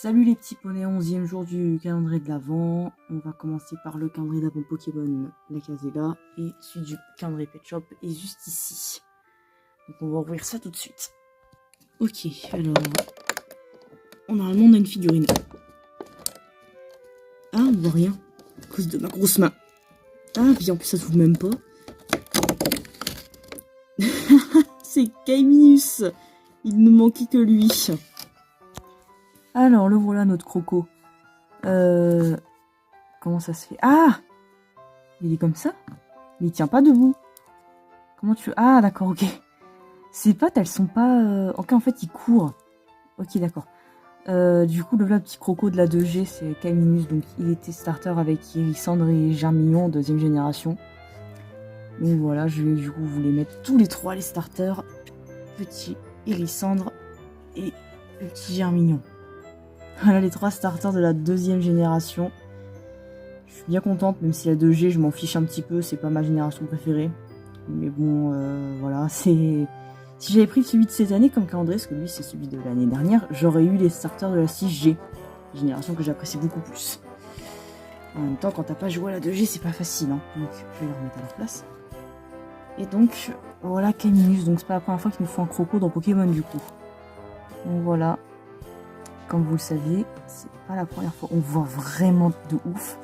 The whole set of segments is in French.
Salut les petits poneys, 11e jour du calendrier de l'Avent. On va commencer par le calendrier d'Avent Pokémon, la case est là, et celui du calendrier Pet Shop est juste ici. Donc on va ouvrir ça tout de suite. Ok, alors... Normalement on a une figurine. Ah, on voit rien, à cause de ma grosse main. Ah, puis en plus ça s'ouvre même pas. C'est Kaiminus. Il ne manquait que lui. Alors, le voilà, notre croco. Comment ça se fait? Ah! Il est comme ça? Mais il tient pas debout. Comment tu... Ah, d'accord, ok. Ses pattes, elles sont pas... Ok, en fait, il court. Ok, d'accord. Du coup, le petit croco de la 2G, c'est Kaiminus. Donc, il était starter avec Irisandre et Germignon, deuxième génération. Donc voilà, je vais du coup vous les mettre tous les trois, les starters. Petit Irisandre et petit Germignon. Voilà les trois starters de la deuxième génération. Je suis bien contente, même si la 2G, je m'en fiche un petit peu, c'est pas ma génération préférée. Mais bon, voilà, c'est... Si j'avais pris celui de cette année comme calendrier, parce que lui c'est celui de l'année dernière, j'aurais eu les starters de la 6G. Génération que j'apprécie beaucoup plus. En même temps, quand t'as pas joué à la 2G, c'est pas facile, hein. Donc je vais les remettre à leur place. Et donc, voilà Kaiminus, donc c'est pas la première fois qu'il nous faut un croco dans Pokémon du coup. Donc voilà. Comme vous le saviez, c'est pas la première fois. On voit vraiment de ouf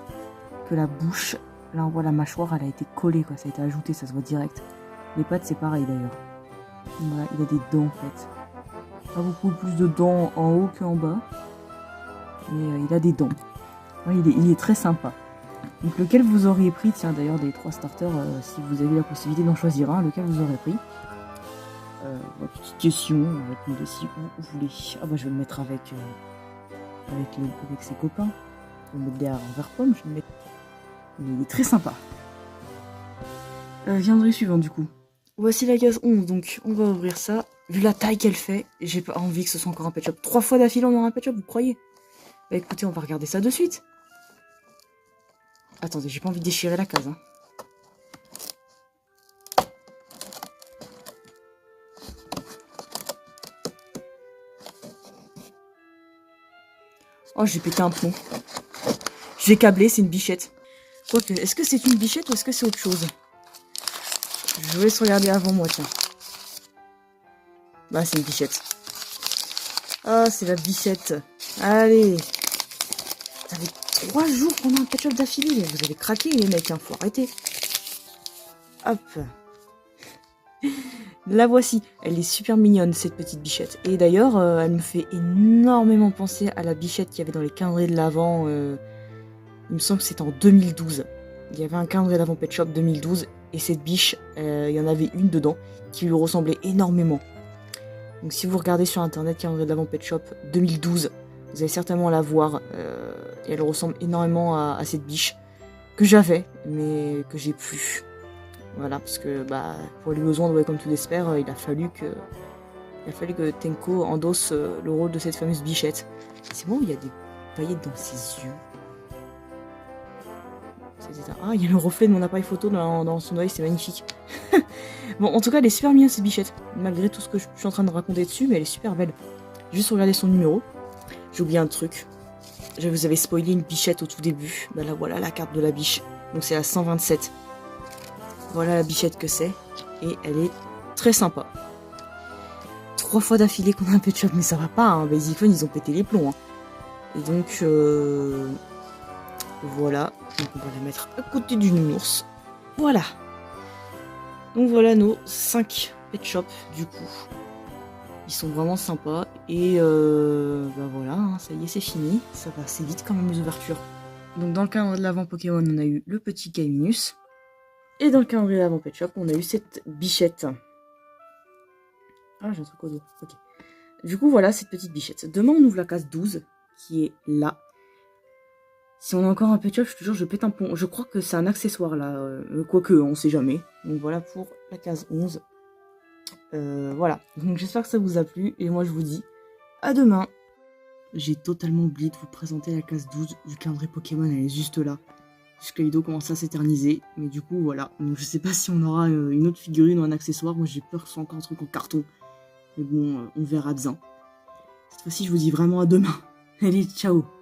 que la bouche, là on voit la mâchoire, elle a été collée, quoi. Ça a été ajouté, ça se voit direct. Les pattes, c'est pareil d'ailleurs. Voilà, il a des dents en fait. Pas beaucoup plus de dents en haut qu'en bas. Mais il a des dents. Ouais, il est très sympa. Donc lequel vous auriez pris, tiens d'ailleurs des trois starters, si vous avez la possibilité d'en choisir un, lequel vous aurez pris? Petite question, répondez si vous voulez. Ah bah je vais le mettre avec ses copains. Je vais le mettre derrière un verre pomme, je vais le mettre. Il est très sympa. Viendrai suivant du coup. Voici la case 11, donc on va ouvrir ça. Vu la taille qu'elle fait, j'ai pas envie que ce soit encore un pet shop. 3 fois d'affilée on aura un pet shop, vous croyez? Bah écoutez, on va regarder ça de suite. Attendez, j'ai pas envie de déchirer la case, hein. Oh, j'ai pété un plomb. J'ai câblé, c'est une bichette. Quoique, est-ce que c'est une bichette ou est-ce que c'est autre chose? Je vais se regarder avant moi, tiens. Bah, c'est une bichette. Ah, c'est la bichette. Allez. Ça fait 3 jours qu'on a un pet shop d'affilée. Vous avez craqué, les mecs, hein. Faut arrêter. Hop. La voici. Elle est super mignonne, cette petite bichette. Et d'ailleurs, elle me fait énormément penser à la bichette qu'il y avait dans les calendriers de l'Avent. Il me semble que c'était en 2012. Il y avait un calendrier d'Avent Pet Shop 2012. Et cette biche, il y en avait une dedans qui lui ressemblait énormément. Donc si vous regardez sur internet calendrier d'Avent Pet Shop 2012, vous allez certainement la voir. Et elle ressemble énormément à cette biche que j'avais, mais que j'ai plus. Voilà, parce que bah, pour les besoins de Welcome to Despair, il a fallu que Tenko endosse le rôle de cette fameuse bichette. C'est bon, il y a des paillettes dans ses yeux. Ah, il y a le reflet de mon appareil photo dans son oeil, c'est magnifique. Bon, en tout cas, elle est super mignonne cette bichette. Malgré tout ce que je suis en train de raconter dessus, mais elle est super belle. Juste regarder son numéro. J'ai oublié un truc. Je vous avais spoilé une bichette au tout début. Bah là, voilà la carte de la biche. Donc c'est la 127. Voilà la bichette que c'est. Et elle est très sympa. 3 fois d'affilée qu'on a un pet shop, mais ça va pas, hein. Basic Fun, ils ont pété les plombs, hein. Et donc, voilà. Donc on va la mettre à côté du nounours. Voilà. Donc voilà nos 5 pet shops du coup. Ils sont vraiment sympas. Et bah voilà, hein, ça y est, c'est fini. Ça va assez vite quand même les ouvertures. Donc dans le calendrier de l'Avent Pokémon, on a eu le petit Kaiminus. Et dans le calendrier de l'Avent Pet Shop, on a eu cette bichette. Ah, j'ai un truc au dos. Ok. Du coup, voilà cette petite bichette. Demain, on ouvre la case 12, qui est là. Si on a encore un pet shop, je te jure, je pète un plomb. Je crois que c'est un accessoire, là. Quoique, on sait jamais. Donc voilà pour la case 11. Voilà. Donc j'espère que ça vous a plu. Et moi, je vous dis à demain. J'ai totalement oublié de vous présenter la case 12 du calendrier Pokémon. Elle est juste là. Puisque la vidéo commence à s'éterniser. Mais du coup, voilà. Donc je sais pas si on aura une autre figurine ou un accessoire. Moi, j'ai peur que ce soit encore un truc en carton. Mais bon, on verra bien. Cette fois-ci, je vous dis vraiment à demain. Allez, ciao.